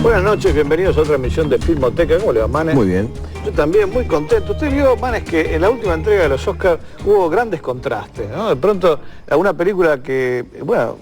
Buenas noches, bienvenidos a otra emisión de Filmoteca. ¿Cómo le va, Manes? Muy bien. Yo también, muy contento. Usted vio, Manes, que en la última entrega de los Oscars hubo grandes contrastes, ¿no? De pronto, una película que, bueno,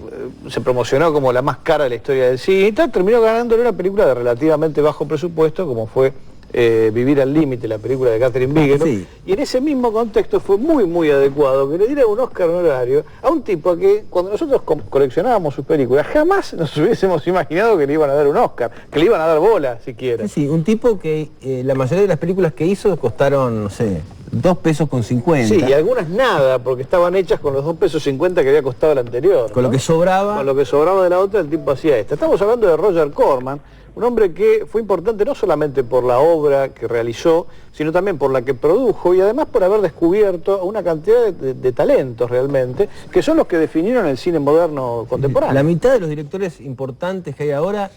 se promocionó como la más cara de la historia del cine y tal, terminó ganándole una película de relativamente bajo presupuesto, como fue Vivir al Límite, la película de Catherine Bigelow. Sí. Y en ese mismo contexto fue muy adecuado que le diera un Oscar honorario a un tipo que, cuando nosotros coleccionábamos sus películas, jamás nos hubiésemos imaginado que le iban a dar un Oscar, que le iban a dar bola, siquiera. Sí, un tipo que la mayoría de las películas que hizo costaron, no sé, 2 pesos con 50. Sí, y algunas nada, porque estaban hechas con los 2 pesos 50 que había costado la anterior. Con, ¿no?, lo que sobraba. Con lo que sobraba de la otra, el tipo hacía esta. Estamos hablando de Roger Corman, un hombre que fue importante no solamente por la obra que realizó, sino también por la que produjo y además por haber descubierto una cantidad de talentos realmente, que son los que definieron el cine moderno contemporáneo. La mitad de los directores importantes que hay ahora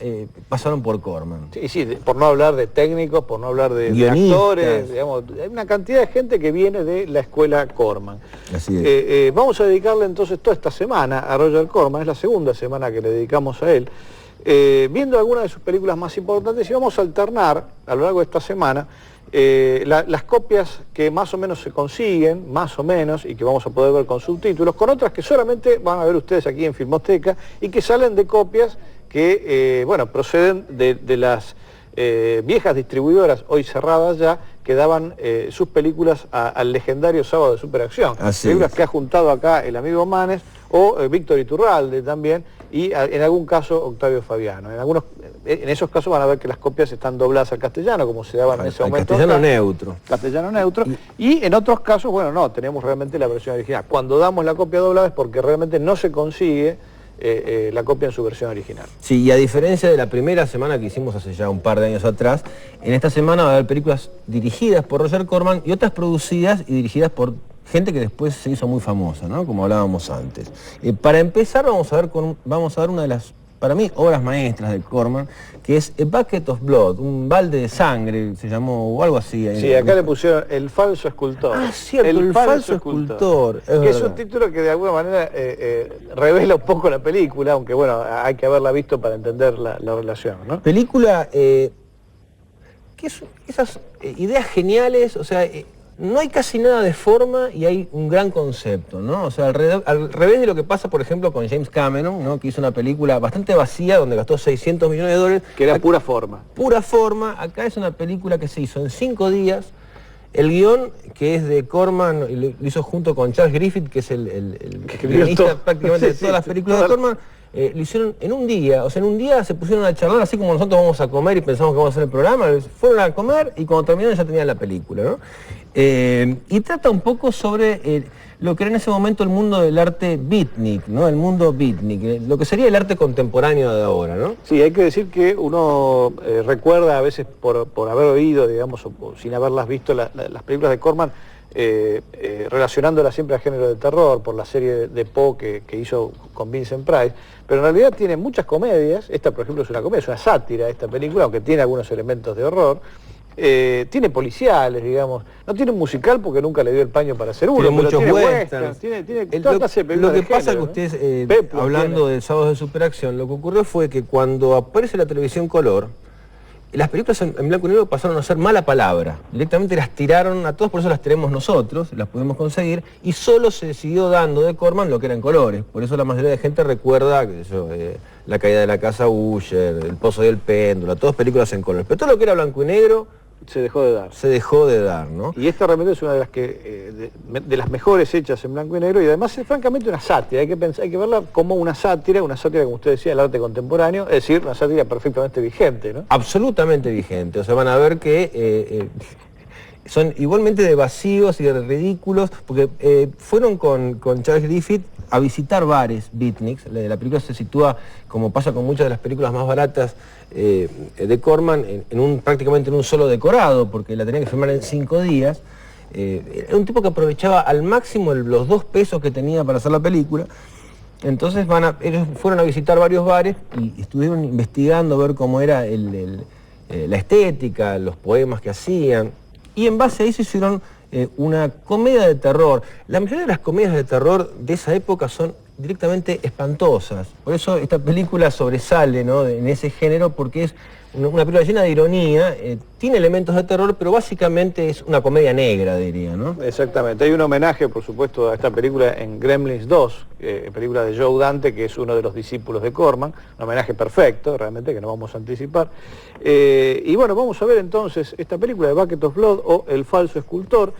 pasaron por Corman. Sí, por no hablar de técnicos, por no hablar de actores, digamos, hay una cantidad de gente que viene de la escuela Corman. Así es. Vamos a dedicarle entonces toda esta semana a Roger Corman, es la segunda semana que le dedicamos a él, viendo algunas de sus películas más importantes, y vamos a alternar a lo largo de esta semana las copias que más o menos se consiguen, más o menos, y que vamos a poder ver con subtítulos, con otras que solamente van a ver ustedes aquí en Filmoteca y que salen de copias que, bueno, proceden de las viejas distribuidoras, hoy cerradas ya, que daban sus películas al legendario Sábado de Superacción. Películas que ha juntado acá el amigo Manes, o Víctor Iturralde también, y en algún caso Octavio Fabiano. En esos casos van a ver que las copias están dobladas al castellano, como se daban en ese momento. Castellano neutro. Castellano neutro. Y en otros casos, bueno, no, tenemos realmente la versión original. Cuando damos la copia doblada es porque realmente no se consigue la copia en su versión original. Sí, y a diferencia de la primera semana que hicimos hace ya un par de años atrás, en esta semana va a haber películas dirigidas por Roger Corman y otras producidas y dirigidas por gente que después se hizo muy famosa, ¿no?, como hablábamos antes. Para empezar vamos a ver una de las, para mí, obras maestras de Corman, que es A Bucket of Blood, un balde de sangre, se llamó, o algo así. Sí, acá le pusieron El Falso Escultor. Ah, cierto, El Falso Escultor. Que es un título que de alguna manera revela un poco la película, aunque bueno, hay que haberla visto para entender la relación, ¿no? Película que es esas ideas geniales, o sea, no hay casi nada de forma y hay un gran concepto, ¿no? O sea, al revés de lo que pasa, por ejemplo, con James Cameron, ¿no?, que hizo una película bastante vacía, donde gastó $600 millones. Que era pura forma. Pura forma. Acá es una película que se hizo en 5 días. El guión, que es de Corman, lo hizo junto con Charles Griffith, que es el guionista prácticamente de todas las películas de Corman, lo hicieron en un día. O sea, en un día se pusieron a charlar, así como nosotros vamos a comer y pensamos que vamos a hacer el programa. Fueron a comer y cuando terminaron ya tenían la película, ¿no? Y trata un poco sobre lo que era en ese momento el mundo del arte beatnik, ¿no? El mundo beatnik, lo que sería el arte contemporáneo de ahora, ¿no? Sí, hay que decir que uno recuerda a veces por haber oído, digamos, o sin haberlas visto las películas de Corman, relacionándolas siempre al género de terror, por la serie de Poe que hizo con Vincent Price, pero en realidad tiene muchas comedias. Esta, por ejemplo, es una comedia, es una sátira esta película, aunque tiene algunos elementos de horror. Tiene policiales, digamos, no tiene un musical porque nunca le dio el paño para hacer uno, tiene muchos westerns, tiene toda clase de películas. Lo que pasa género, que ustedes, hablando de Sábados de Superacción, lo que ocurrió fue que cuando aparece la televisión color, las películas en blanco y negro pasaron a ser mala palabra. Directamente las tiraron a todos, por eso las tenemos nosotros, las pudimos conseguir, y solo se siguió dando de Corman lo que era en colores. Por eso la mayoría de gente recuerda La caída de la casa Usher, El pozo y el péndulo, todas películas en colores. Pero todo lo que era blanco y negro se dejó de dar. Se dejó de dar, ¿no? Y esta realmente es una de las de las mejores hechas en blanco y negro, y además es francamente una sátira. Hay que verla como una sátira, como usted decía, del arte contemporáneo, es decir, una sátira perfectamente vigente, ¿no? Absolutamente vigente. O sea, van a ver que son igualmente de vacíos y de ridículos, porque fueron con Charles Griffith a visitar bares beatniks. La película se sitúa, como pasa con muchas de las películas más baratas de Corman, prácticamente en un solo decorado, porque la tenía que filmar en 5 días. Era un tipo que aprovechaba al máximo los 2 pesos que tenía para hacer la película. Entonces ellos fueron a visitar varios bares y estuvieron investigando a ver cómo era la estética, los poemas que hacían. Y en base a eso hicieron una comedia de terror. La mayoría de las comedias de terror de esa época son directamente espantosas. Por eso esta película sobresale, ¿no?, en ese género, porque es una película llena de ironía, tiene elementos de terror, pero básicamente es una comedia negra, diría, ¿no? Exactamente. Hay un homenaje, por supuesto, a esta película en Gremlins 2, película de Joe Dante, que es uno de los discípulos de Corman, un homenaje perfecto, realmente, que no vamos a anticipar. Y bueno, vamos a ver entonces esta película de Bucket of Blood o El falso escultor.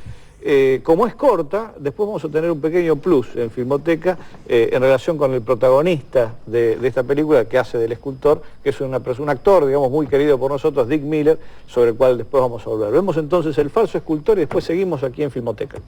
Como es corta, después vamos a tener un pequeño plus en Filmoteca en relación con el protagonista de esta película que hace del escultor, que es un actor, digamos, muy querido por nosotros, Dick Miller, sobre el cual después vamos a volver. Vemos entonces El falso escultor y después seguimos aquí en Filmoteca.